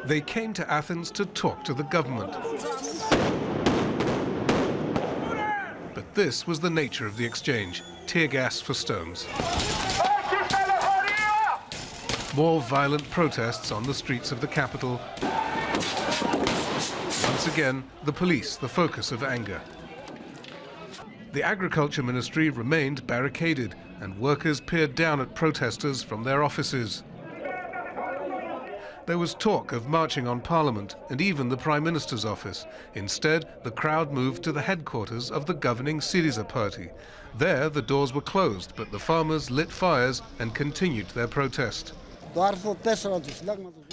They came to Athens to talk to the government. But this was the nature of the exchange: tear gas for stones. More violent protests on the streets of the capital. Once again, the police, the focus of anger. The Agriculture Ministry remained barricaded, and workers peered down at protesters from their offices. There was talk of marching on Parliament and even the Prime Minister's office. Instead, the crowd moved to the headquarters of the governing Syriza party. There, the doors were closed, but the farmers lit fires and continued their protest.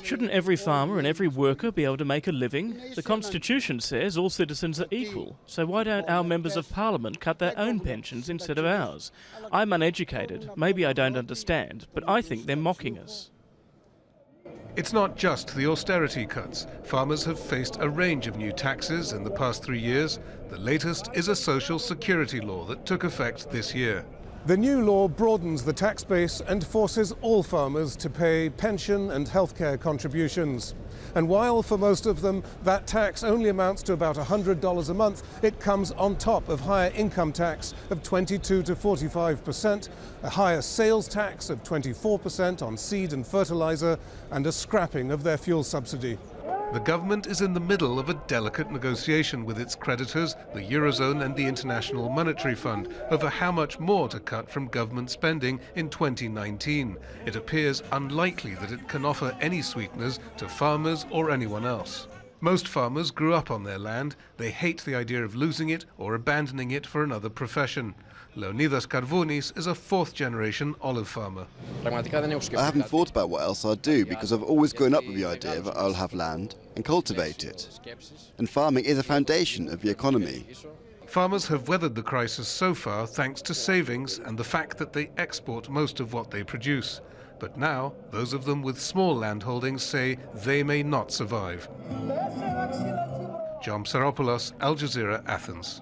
Shouldn't every farmer and every worker be able to make a living? The Constitution says all citizens are equal, so why don't our members of Parliament cut their own pensions instead of ours? I'm uneducated, maybe I don't understand, but I think they're mocking us. It's not just the austerity cuts. Farmers have faced a range of new taxes in the past 3 years. The latest is a social security law that took effect this year. The new law broadens the tax base and forces all farmers to pay pension and healthcare contributions. And while for most of them that tax only amounts to about $100 a month, it comes on top of higher income tax of 22 to 45%, a higher sales tax of 24% on seed and fertilizer, and a scrapping of their fuel subsidy. The government is in the middle of a delicate negotiation with its creditors, the Eurozone and the International Monetary Fund, over how much more to cut from government spending in 2019. It appears unlikely that it can offer any sweeteners to farmers or anyone else. Most farmers grew up on their land. They hate the idea of losing it or abandoning it for another profession. Leonidas KARVOUNIS is a fourth-generation olive farmer. I haven't thought about what else I'll do because I've always grown up with the idea that I'll have land and cultivate it. And farming is a foundation of the economy. Farmers have weathered the crisis so far thanks to savings and the fact that they export most of what they produce. But now, those of them with small landholdings say they may not survive. Psaropoulos, Al Jazeera, Athens.